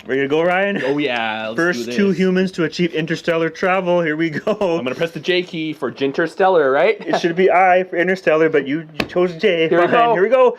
Ready to go, Ryan? Oh yeah, let's do First this. 2 humans to achieve interstellar travel. Here we go. I'm gonna press the J key for Interstellar, right? It should be I for interstellar, but you chose J. Here we go. Here we go.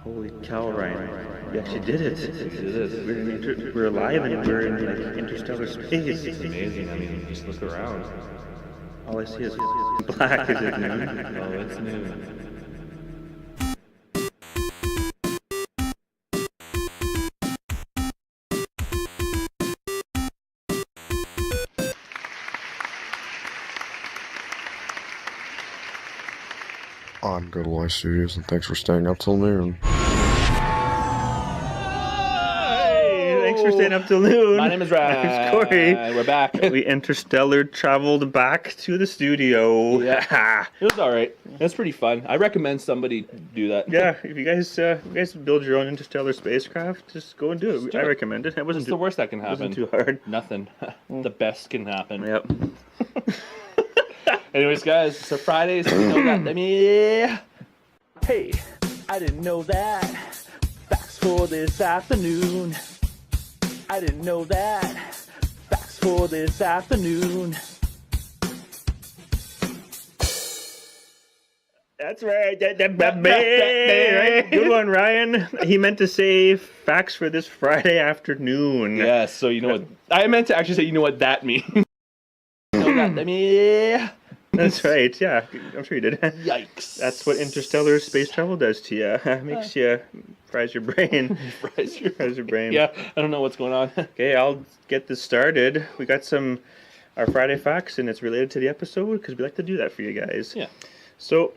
Holy cow, Ryan. You actually did it. We're alive and we're in like interstellar space. It's amazing. I mean, just look around. All I see is black. Is it noon? Oh, it's noon. I'm Good Life Studios, and thanks for staying up till noon. Hey, thanks for staying up till noon. My name is Ryan. I'm Cory. We're back. We interstellar traveled back to the studio. Yeah. It was all right. It's pretty fun. I recommend somebody do that. Yeah, if you guys build your own interstellar spacecraft, just go and do it. do I it. recommend it. It wasn't What's the worst that can happen? wasn't too hard. Nothing. The best can happen. Yep. Anyways, guys, so Fridays, you know that. Hey, I didn't know that. Facts for this afternoon. I didn't know that. Facts for this afternoon. That's right. Right? Good one, Ryan. He meant to say facts for this Friday afternoon. Yeah, so you know what? I meant to actually say, you know what that means. You know that. That's right. Yeah, I'm sure you did. Yikes. That's what interstellar space travel does to you. Makes you fries your brain. Fries your brain. Yeah, I don't know what's going on. Okay, I'll get this started. We got our Friday facts, and it's related to the episode because we like to do that for you guys. Yeah. So,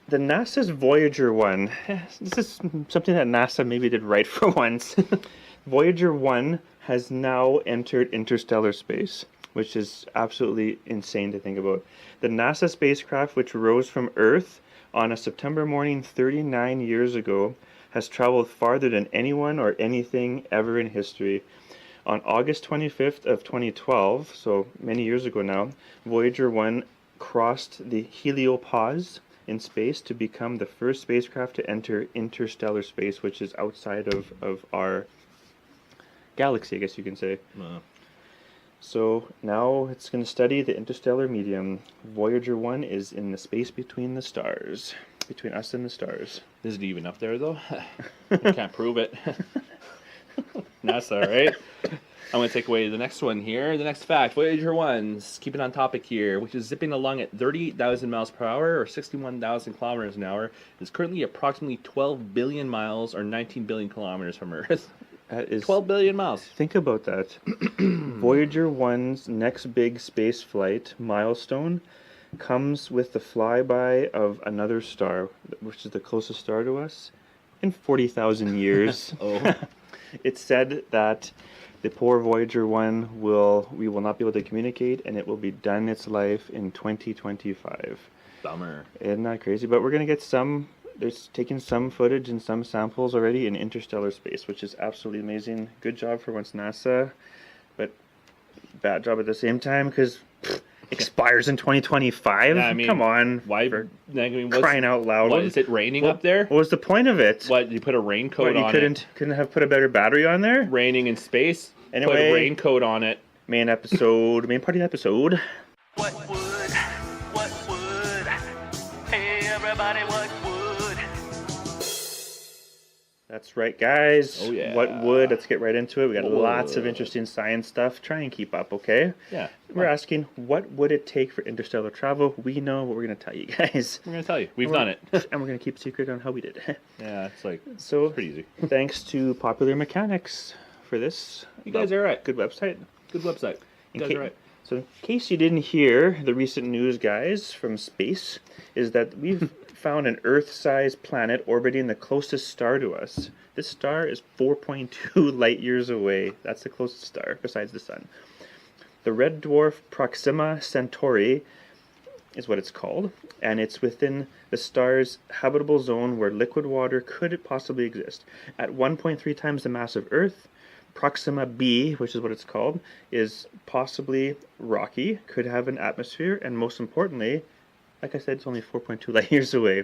the NASA's Voyager 1. This is something that NASA maybe did right for once. Voyager 1 has now entered interstellar space, which is absolutely insane to think about. The NASA spacecraft, which rose from Earth on a September morning 39 years ago, has traveled farther than anyone or anything ever in history. On August 25th of 2012, so many years ago now, Voyager 1 crossed the heliopause in space to become the first spacecraft to enter interstellar space, which is outside of our galaxy, I guess you can say. So now it's going to study the interstellar medium. Voyager 1 is in the space between the stars, between us and the stars. Is it even up there, though? I can't prove it. NASA, right? I'm going to take away the next one here. The next fact, Voyager 1's keeping on topic here, which is zipping along at 38,000 miles per hour or 61,000 kilometers an hour, is currently approximately 12 billion miles or 19 billion kilometers from Earth. That is 12 billion miles. Think about that. Voyager 1's next big space flight milestone comes with the flyby of another star, which is the closest star to us, in 40,000 years. Oh. It's said that the poor Voyager 1 we will not be able to communicate, and it will be done its life in 2025. Bummer. Isn't that crazy? But we're going to get there's taken some footage and some samples already in interstellar space, which is absolutely amazing. Good job for once, NASA, but bad job at the same time because expires in 2025. Yeah, I mean, come on, why? Crying out loud! What, is it raining up there? What was the point of it? What, you put a raincoat You on couldn't have put a better battery on there? Raining in space. Anyway, put a raincoat on it. Main part of the episode. What would? Hey everybody, what would? That's right, guys. Oh, yeah. What would? Let's get right into it. We got What lots of would? interesting science stuff. Try and keep up, okay? Yeah. We're asking, what would it take for interstellar travel? We know what we're going to tell you guys. We're going to tell you. We've done it. And we're going to keep secret on how we did it. Yeah, it's like, So, it's pretty easy. thanks to Popular Mechanics for this. You guys are right. Good website. Good website. You guys are right. So, in case you didn't hear the recent news, guys, from space, is that we've found an Earth-sized planet orbiting the closest star to us. This star is 4.2 light years away. That's the closest star, besides the sun. The red dwarf Proxima Centauri is what it's called, and it's within the star's habitable zone where liquid water could possibly exist. At 1.3 times the mass of Earth, Proxima b, which is what it's called, is possibly rocky, could have an atmosphere, and most importantly, like I said, it's only 4.2 light years away.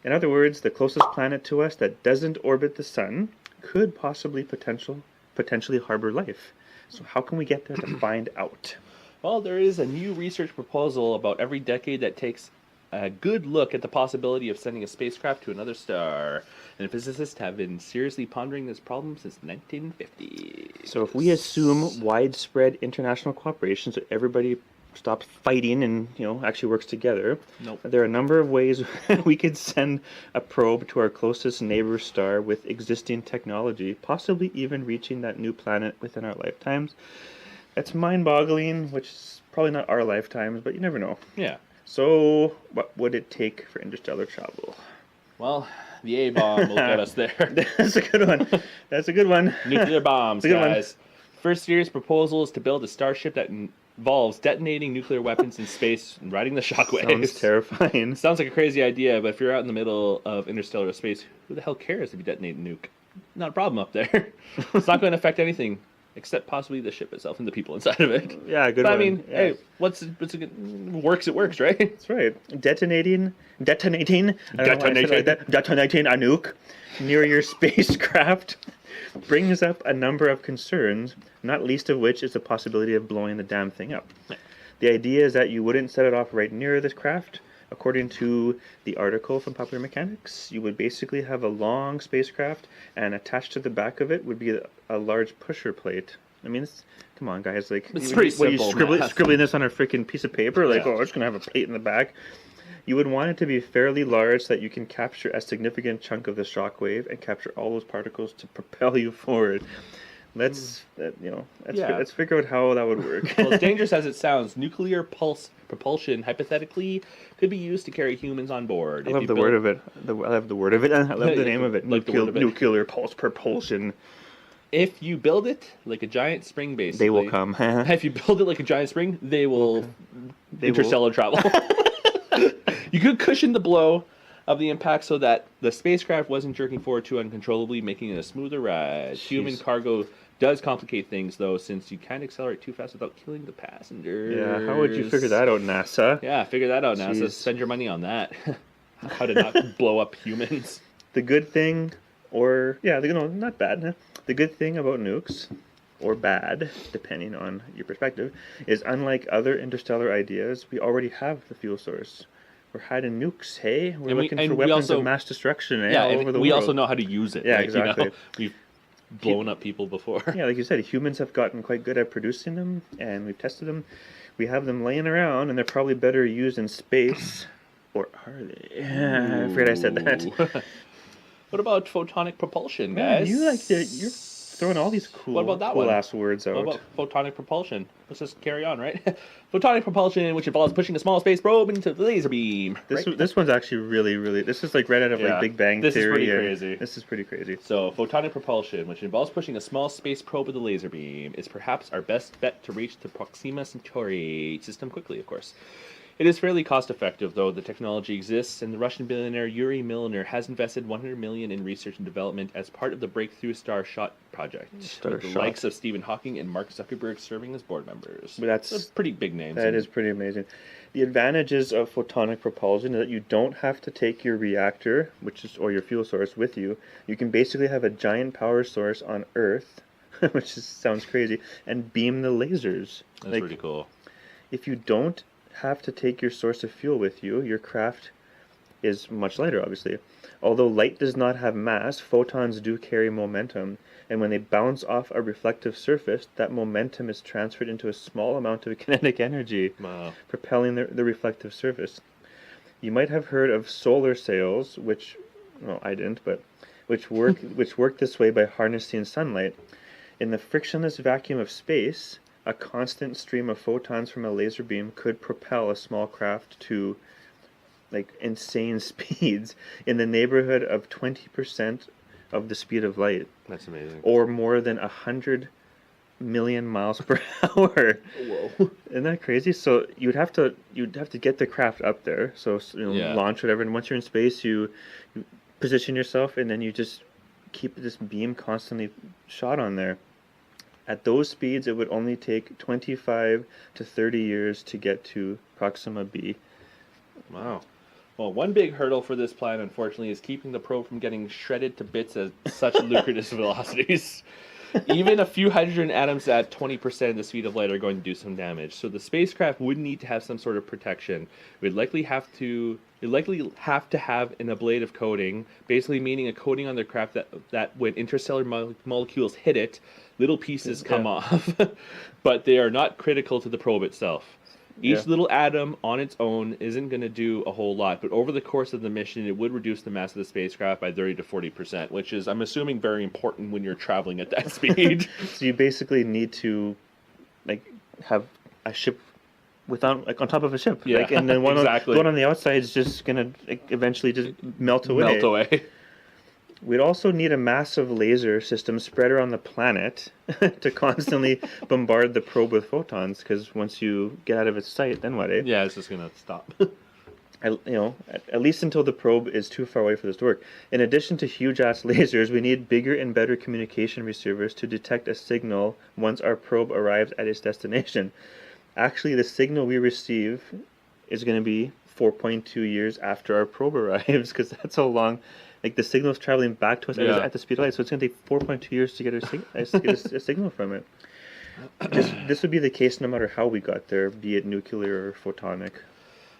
In other words, the closest planet to us that doesn't orbit the sun could possibly potentially harbor life. So how can we get there to find out? Well, there is a new research proposal about every decade that takes a good look at the possibility of sending a spacecraft to another star. And physicists have been seriously pondering this problem since the 1950s. So if we assume widespread international cooperation, so everybody stops fighting and actually works together, Nope. there are a number of ways we could send a probe to our closest neighbor star with existing technology, possibly even reaching that new planet within our lifetimes. That's mind-boggling, which is probably not our lifetimes, but you never know. Yeah. So what would it take for interstellar travel? Well, the A-bomb will get us there. That's a good one. That's a good one. Nuclear bombs, That's a good one. guys. First serious proposal is to build a starship that involves detonating nuclear weapons in space and riding the shockwaves. Sounds terrifying. Sounds like a crazy idea, but if you're out in the middle of interstellar space, who the hell cares if you detonate a nuke? Not a problem up there. It's not going to affect anything, except possibly the ship itself and the people inside of it. Yeah, good But one. I mean, Yeah. hey, what's a good... Works, it works, right? That's right. Detonating I don't know why I said it like that. Detonating a nuke near your spacecraft brings up a number of concerns, not least of which is the possibility of blowing the damn thing up. The idea is that you wouldn't set it off right near this craft. According to the article from Popular Mechanics, you would basically have a long spacecraft, and attached to the back of it would be a large pusher plate. I mean, come on, guys. Like, It's pretty what are you simple, man. scribbling this on a freaking piece of paper? Like, Yeah. oh, it's going to have a plate in the back. You would want it to be fairly large so that you can capture a significant chunk of the shock wave and capture all those particles to propel you forward. Let's figure out how that would work. Well, as dangerous as it sounds, nuclear pulse propulsion, hypothetically, could be used to carry humans on board. I love the word of it. I love the word of it. I love the name of it. Like the word of it. Nuclear pulse propulsion. If you build it like a giant spring, basically, They will come. If you build it like a giant spring, they will interstellar travel. You could cushion the blow of the impact so that the spacecraft wasn't jerking forward too uncontrollably, making it a smoother ride. Human cargo does complicate things, though, since you can't accelerate too fast without killing the passengers. Yeah, how would you figure that out, NASA? Yeah, figure that out, NASA. Jeez. Spend your money on that. How to not blow up humans. The good thing, not bad. Huh? The good thing about nukes, or bad, depending on your perspective, is unlike other interstellar ideas, we already have the fuel source. We're hiding nukes, hey? We're looking for weapons of mass destruction, Yeah, all and over the we world. also know how to use it. Yeah, like, exactly. We've blown up people before. Yeah, like you said, humans have gotten quite good at producing them, and we've tested them. We have them laying around, and they're probably better used in space. Or are they? I forget I said that. What about photonic propulsion, Man, guys? you're throwing all these What about that one? ass words out. What about photonic propulsion? Let's just carry on, right? Photonic propulsion, which involves pushing a small space probe into the laser beam. This one's actually really. This is like right out of Yeah, like Big Bang this is Theory. pretty and crazy. This is pretty crazy. So, photonic propulsion, which involves pushing a small space probe with a laser beam, is perhaps our best bet to reach the Proxima Centauri system quickly, of course. It is fairly cost-effective, though. The technology exists, and the Russian billionaire Yuri Milner has invested $100 million in research and development as part of the Breakthrough Starshot project, with the Starshot. likes of Stephen Hawking and Mark Zuckerberg serving as board members. But that's Those are pretty big names. That is pretty amazing. The advantages of photonic propulsion is that you don't have to take your reactor, or your fuel source, with you. You can basically have a giant power source on Earth, which sounds crazy, and beam the lasers. That's pretty cool. If you don't have to take your source of fuel with you, your craft is much lighter, obviously. Although light does not have mass, photons do carry momentum, and when they bounce off a reflective surface, that momentum is transferred into a small amount of kinetic energy, propelling the reflective surface. You might have heard of solar sails, I didn't, but which work this way by harnessing sunlight. In the frictionless vacuum of space, a constant stream of photons from a laser beam could propel a small craft to like insane speeds in the neighborhood of 20% of the speed of light. That's amazing. Or more than 100 million miles per hour. Whoa. Isn't that crazy? So you'd have to get the craft up there. So Yeah. launch whatever, and once you're in space, you position yourself, and then you just keep this beam constantly shot on there. At those speeds, it would only take 25 to 30 years to get to Proxima B. Wow. Well, one big hurdle for this plan, unfortunately, is keeping the probe from getting shredded to bits at such ludicrous velocities. Even a few hydrogen atoms at 20% of the speed of light are going to do some damage. So the spacecraft would need to have some sort of protection. It'd likely have to have an ablative coating, basically meaning a coating on the craft that when interstellar molecules hit it, little pieces come off, but they are not critical to the probe itself. Each little atom on its own isn't going to do a whole lot, but over the course of the mission, it would reduce the mass of the spacecraft by 30 to 40%, which is, I'm assuming, very important when you're traveling at that speed. So you basically need to have a ship on top of a ship. Yeah, And then exactly. one on the outside is just going to eventually just melt away. We'd also need a massive laser system spread around the planet to constantly bombard the probe with photons, because once you get out of its sight, then what, eh? Yeah, it's just going to stop. At least until the probe is too far away for this to work. In addition to huge-ass lasers, we need bigger and better communication receivers to detect a signal once our probe arrives at its destination. Actually, the signal we receive is going to be 4.2 years after our probe arrives, because that's how long... the signal's traveling back to us at the speed of light, so it's going to take 4.2 years to get a signal from it. This would be the case no matter how we got there, be it nuclear or photonic.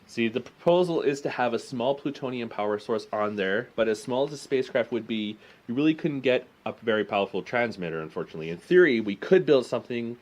See, the proposal is to have a small plutonium power source on there, but as small as the spacecraft would be, you really couldn't get a very powerful transmitter, unfortunately. In theory, we could build something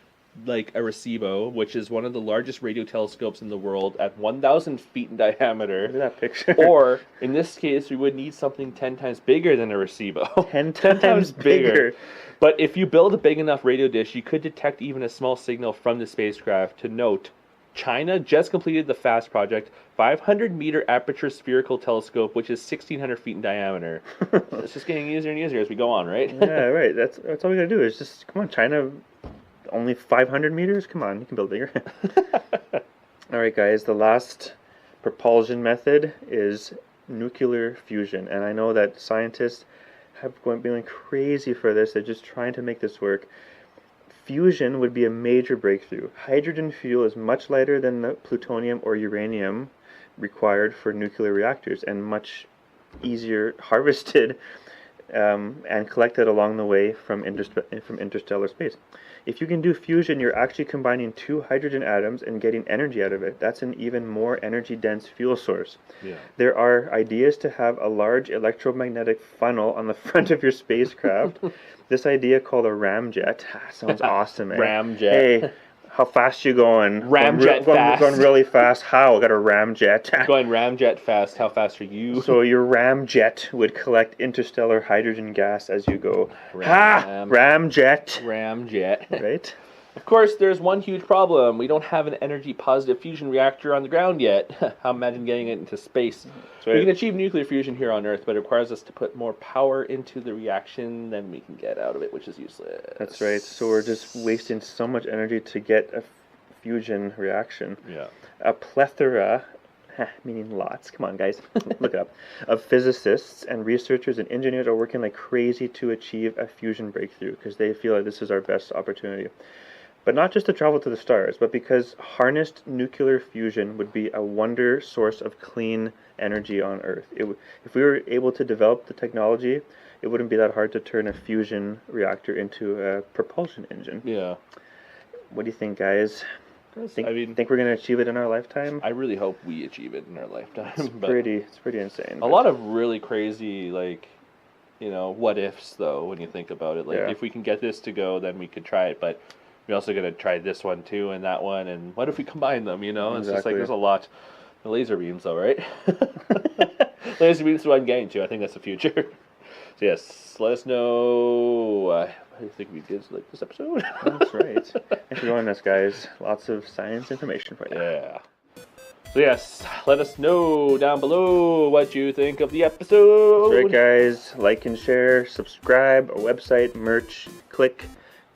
like a Arecibo, which is one of the largest radio telescopes in the world at 1,000 feet in diameter. Look at that picture. Or, in this case, we would need something 10 times bigger than a Arecibo. 10 times bigger. But if you build a big enough radio dish, you could detect even a small signal from the spacecraft. To note, China just completed the FAST project, 500-meter aperture spherical telescope, which is 1,600 feet in diameter. It's just getting easier and easier as we go on, right? Yeah, right. That's all we gotta do is just, come on, China... Only 500 meters? Come on, you can build bigger. Alright guys, the last propulsion method is nuclear fusion. And I know that scientists have been going crazy for this. They're just trying to make this work. Fusion would be a major breakthrough. Hydrogen fuel is much lighter than the plutonium or uranium required for nuclear reactors, and much easier harvested and collected along the way from interstellar space. If you can do fusion, you're actually combining two hydrogen atoms and getting energy out of it. That's an even more energy-dense fuel source. Yeah. There are ideas to have a large electromagnetic funnel on the front of your spacecraft. This idea, called a ramjet, sounds awesome, eh? Ramjet. Hey, how fast you going? Ramjet fast. Going really fast. How? I got a ramjet. Going ramjet fast. How fast are you? So your ramjet would collect interstellar hydrogen gas as you go. Ramjet. Ramjet. Right? Of course, there's one huge problem. We don't have an energy-positive fusion reactor on the ground yet. Imagine getting it into space. Right. We can achieve nuclear fusion here on Earth, but it requires us to put more power into the reaction than we can get out of it, which is useless. That's right. So we're just wasting so much energy to get a fusion reaction. Yeah. A plethora, meaning lots, come on guys, look it up, of physicists and researchers and engineers are working like crazy to achieve a fusion breakthrough, because they feel like this is our best opportunity. But not just to travel to the stars, but because harnessed nuclear fusion would be a wonder source of clean energy on Earth. If we were able to develop the technology, it wouldn't be that hard to turn a fusion reactor into a propulsion engine. Yeah. What do you think, guys? Think we're going to achieve it in our lifetime? I really hope we achieve it in our lifetime. It's pretty insane. A lot of really crazy, what ifs, though, when you think about it. If we can get this to go, then we could try it, but we're also going to try this one, too, and that one, and what if we combine them, It's just like, there's a lot. The laser beams, though, right? Laser beams is what I'm getting to. I think that's the future. So, yes, let us know what do you think we did like this episode. That's right. Thanks for joining us, guys. Lots of science information for you. Yeah. So, yes, let us know down below what you think of the episode. That's right, guys. Like and share, subscribe, our website, merch, click.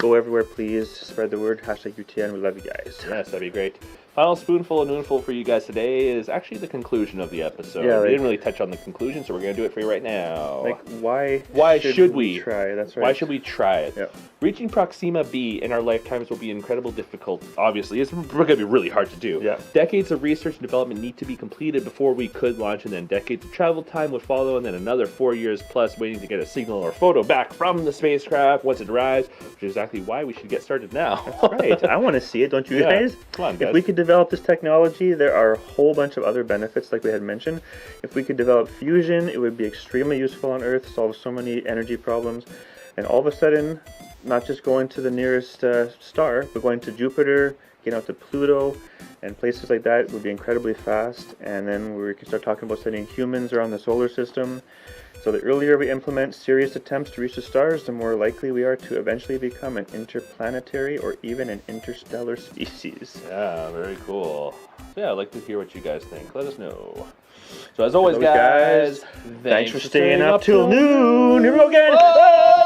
Go everywhere, please. Spread the word. Hashtag UTN. We love you guys. Yes, that'd be great. Final spoonful and noonful for you guys today is actually the conclusion of the episode. Yeah, We like- didn't really touch on the conclusion, so we're going to do it for you right now. Like, why should we try? That's right. Why should we try it? Yeah. Reaching Proxima B in our lifetimes will be incredible difficult. Obviously, it's going to be really hard to do. Yeah. Decades of research and development need to be completed before we could launch, and then decades of travel time would follow, and then another 4 years plus waiting to get a signal or photo back from the spacecraft once it arrives, which is exactly why we should get started now. Right. I want to see it. Don't you Yeah. guys? Come on, guys. If we could develop this technology, there are a whole bunch of other benefits, like we had mentioned. If we could develop fusion, it would be extremely useful on Earth, solve so many energy problems. And all of a sudden, not just going to the nearest star, but going to Jupiter, getting out to Pluto, and places like that would be incredibly fast. And then we can start talking about sending humans around the solar system. So the earlier we implement serious attempts to reach the stars, the more likely we are to eventually become an interplanetary or even an interstellar species. Yeah, very cool. So yeah, I'd like to hear what you guys think. Let us know. So as always, As always, guys, thanks for staying up till noon. Here we go again. Oh!